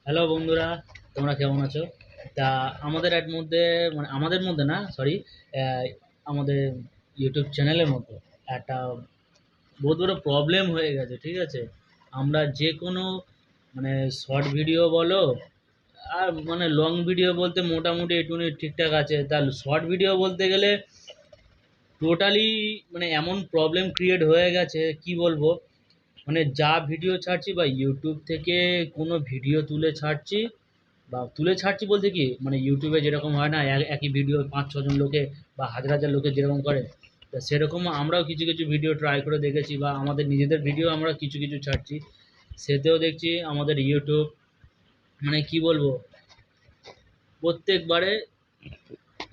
Hello বন্ধুরা, তোমরা কেমন আছো? তা আমাদের এর মধ্যে মানে আমাদের মধ্যে না, সরি, আমাদের ইউটিউব চ্যানেলের মধ্যে একটা বহুত বড় প্রবলেম হয়ে গেছে। ঠিক আছে, আমরা যে কোনো মানে শর্ট ভিডিও বলো আর মানে লং ভিডিও বলতে মোটামুটি একটুখানি ঠিকঠাক আছে, তার শর্ট ভিডিও বলতে গেলে টোটালি মানে এমন প্রবলেম ক্রিয়েট হয়ে গেছে কি বলবো। মানে যা ভিডিও ছাড়ছি বা ইউটিউব থেকে কোনো ভিডিও তুলে ছাড়ছি বলতে কি মানে ইউটিউবে যেরকম হয় না, একই ভিডিও 5-6 জন লোকে বা হাজার হাজার লোকে যেরকম করে, তা সেরকম আমরাও কিছু কিছু ভিডিও ট্রাই করে দেখেছি বা আমাদের নিজেদের ভিডিও আমরা কিছু কিছু ছাড়ছি। সেতেও দেখছি আমাদের ইউটিউব মানে কি বলবো, প্রত্যেকবারে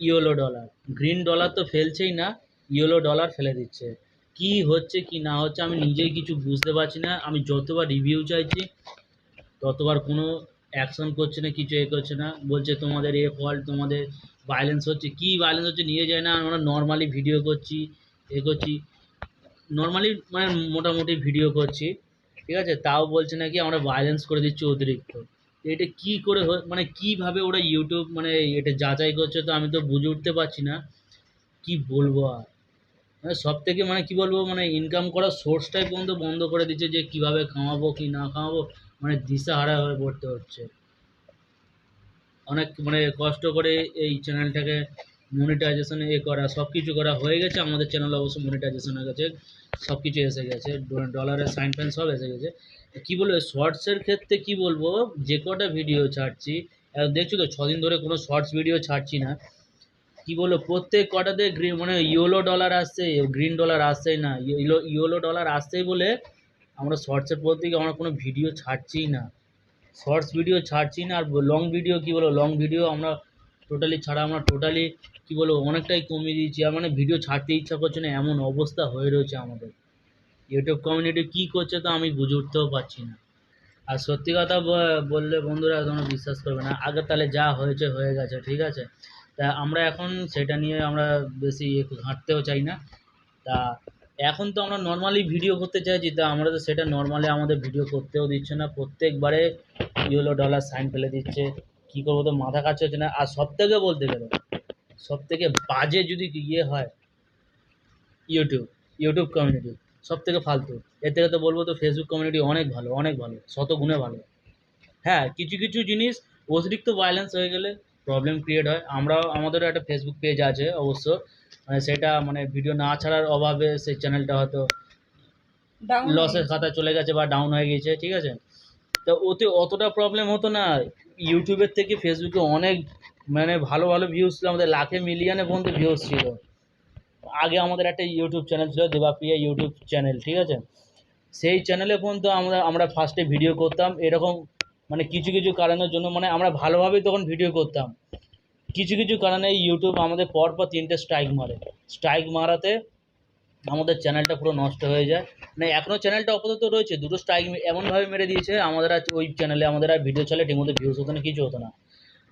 ইয়েলো ডলার, গ্রিন ডলার তো ফেলছেই না, ইয়েলো ডলার ফেলে দিচ্ছে। কি হচ্ছে কি না হচ্ছে আমি নিজেই কিছু বুঝতে পারছি না। আমি যতবার রিভিউ চাইছি ততবার কোনো অ্যাকশন করছে না, কিছু করছে না, বলছে তোমাদের ফল্ট, তোমাদের ভায়োলেন্স হচ্ছে। কি ভায়োলেন্স হচ্ছে নিয়ে যায় না, আমরা নর্মালি ভিডিও করছি, করছি নর্মালি মানে মোটামুটি ভিডিও করছি, ঠিক আছে, তাও বলছে নাকি আমরা ভায়োলেন্স করে দিচ্ছি অতিরিক্ত। এটা কি করে মানে কিভাবে ওরা ইউটিউব মানে এটা যাচাই করছে, তো আমি তো বুঝে উঠতে পারছি না কি বলবো আর। মানে সব থেকে মানে কি বলবো, মানে ইনকাম করার সোর্সটাই পর্যন্ত বন্ধ করে দিচ্ছে, যে কিভাবে কামাবো কি না কামাবো, মানে দিশাহারা হয়ে পড়তে হচ্ছে। অনেক মানে কষ্ট করে এই চ্যানেলটাকে মনিটাইজেশন করা, সব কিছু করা হয়ে গেছে। আমাদের চ্যানেল অবশ্য মনিটাইজেশন হয়ে গেছে, সব কিছু এসে গেছে, ডলারের সাইন ফাইন সব এসে গেছে। কি বলবো শর্টসের ক্ষেত্রে, কি বলবো, যে কটা ভিডিও ছাড়ছি, দেখছো তো 6 দিন ধরে কোনো শর্টস ভিডিও ছাড়ছি না। কি বলবো প্রত্যেক কটাতে গ্রিন মানে ইয়েলো ডলার আসছে, গ্রিন ডলার আসছেই না, ইয়েলো ডলার আসছেই বলে আমরা শর্টসের পর থেকে আমরা কোনো ভিডিও ছাড়ছিই না, শর্টস ভিডিও ছাড়ছি না। আর লং ভিডিও কি বলো, লং ভিডিও আমরা টোটালি কি বলবো অনেকটাই কমিয়ে দিয়েছি। আর মানে ভিডিও ছাড়তে ইচ্ছা করছে না, এমন অবস্থা হয়ে রয়েছে আমাদের। ইউটিউব কমিউনিটি কি করছে তো আমি বুঝে উঠতেও পারছি না। আর সত্যি কথা বললে বন্ধুরা তোমরা বিশ্বাস করবে না, আগে তাহলে যা হয়েছে হয়ে গেছে, ঠিক আছে। তা আমরা এখন সেটা নিয়ে আমরা বেশি ঘাঁটতেও চাই না। তা এখন তো আমরা নর্মালি ভিডিও করতে চাইছি, তা আমরা তো সেটা নর্মালি আমাদের ভিডিও করতেও দিচ্ছে না, প্রত্যেকবারে ইয়েলো ডলার সাইন ফেলে দিচ্ছে। কী করবো তো মাথা কাজ হচ্ছে না। আর সব থেকে বলতে গেলে সব থেকে বাজে যদি হয় ইউটিউব, ইউটিউব কমিউনিটি সব থেকে ফালতু। এর থেকে তো বলবো তো ফেসবুক কমিউনিটি অনেক ভালো, অনেক ভালো, শত গুণে ভালো। হ্যাঁ, কিছু কিছু জিনিস অতিরিক্ত ভায়োলেন্স হয়ে গেলে প্রবলেম ক্রিয়েট হয়। আমরাও আমাদেরও একটা ফেসবুক পেজ আছে অবশ্য, মানে সেটা মানে ভিডিও না ছাড়ার অভাবে সেই চ্যানেলটা হয়তো লসের খাতায় চলে গেছে বা ডাউন হয়ে গেছে, ঠিক আছে। তো ওতে অতটা প্রবলেম হতো না। ইউটিউবের থেকে ফেসবুকে অনেক মানে ভালো ভালো ভিউজ ছিল, আমাদের লাখে মিলিয়নে পর্যন্ত ভিউজ ছিল। আগে আমাদের একটা ইউটিউব চ্যানেল ছিল, দেবাপ্রিয়া ইউটিউব চ্যানেল, ঠিক আছে। সেই চ্যানেলে পর্যন্ত আমরা ফার্স্টে ভিডিও করতাম এরকম, মানে কিছু কিছু কারণের জন্য মানে আমরা ভালোভাবেই তখন ভিডিও করতাম। কিছু কিছু কারণে ইউটিউব আমাদের পরপর 3টে স্ট্রাইক মারে। স্ট্রাইক মারাতে আমাদের চ্যানেলটা পুরো নষ্ট হয়ে যায়। মানে এখনও চ্যানেলটা আপাতত রয়েছে, 2টো স্ট্রাইক এমনভাবে মেরে দিয়েছে আমাদের আর ওই চ্যানেলে আমাদের আর ভিডিও চালে ঠিকমতো ভিউজ হতো না, কিছু হতো না,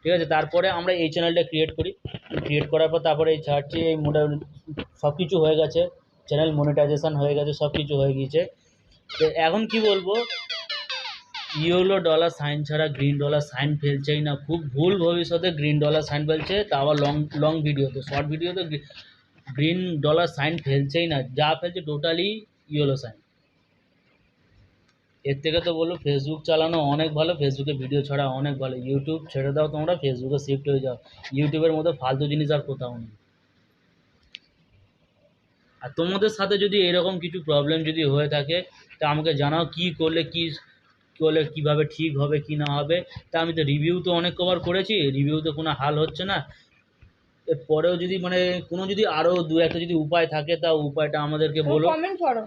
ঠিক আছে। তারপরে আমরা এই চ্যানেলটা ক্রিয়েট করি, ক্রিয়েট করার পর তারপরে এই ছাড়ছি, এই মোটামুটি সব কিছু হয়ে গেছে, চ্যানেল মনিটাইজেশন হয়ে গেছে, সব কিছু হয়ে গিয়েছে। তো এখন কি বলবো, ইয়েলো ডলার সাইন ছাড়া গ্রিন ডলার সাইন ফেলছেই না, খুব ভুল। ভবিষ্যতে গ্রিন ডলার সাইন ফেলছে, তা আবার লং লং ভিডিওতে, শর্ট ভিডিওতে গ্রিন ডলার সাইন ফেলছেই না, যা ফেলছে টোটালি ইয়েলো সাইন। এর থেকে তো বলবো ফেসবুক চালানো অনেক ভালো, ফেসবুকে ভিডিও ছাড়া অনেক ভালো। ইউটিউব ছেড়ে দাও, তোমরা ফেসবুকে শিফট হয়ে যাও, ইউটিউবের মতো ফালতু জিনিস আর কোথাও নেই। আর তোমাদের সাথে যদি এরকম কিছু প্রবলেম যদি হয়ে থাকে তা আমাকে জানাও, কি করলে কীভাবে ঠিক হবে কি না হবে। তা আমি তো রিভিউ তো অনেক কভার করেছি, রিভিউতে কোনো হাল হচ্ছে না। এরপরেও যদি মানে কোনো যদি আরও দু একটা যদি উপায় থাকে তা উপায়টা আমাদেরকে বলো, কমেন্ট করো।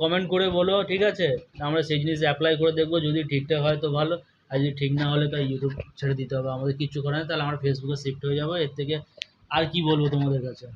কমেন্ট করে বলো, ঠিক আছে। আমরা সেই জিনিস অ্যাপ্লাই করে দেখবো, যদি ঠিকঠাক হয় তো ভালো, আর যদি ঠিক না হলে তো ইউটিউব ছেড়ে দিতে হবে, আমাদের কিচ্ছু করার নেই, তাহলে আমরা ফেসবুকে শিফট হয়ে যাবো। এর থেকে আর কি বলবো তোমাদের কাছে।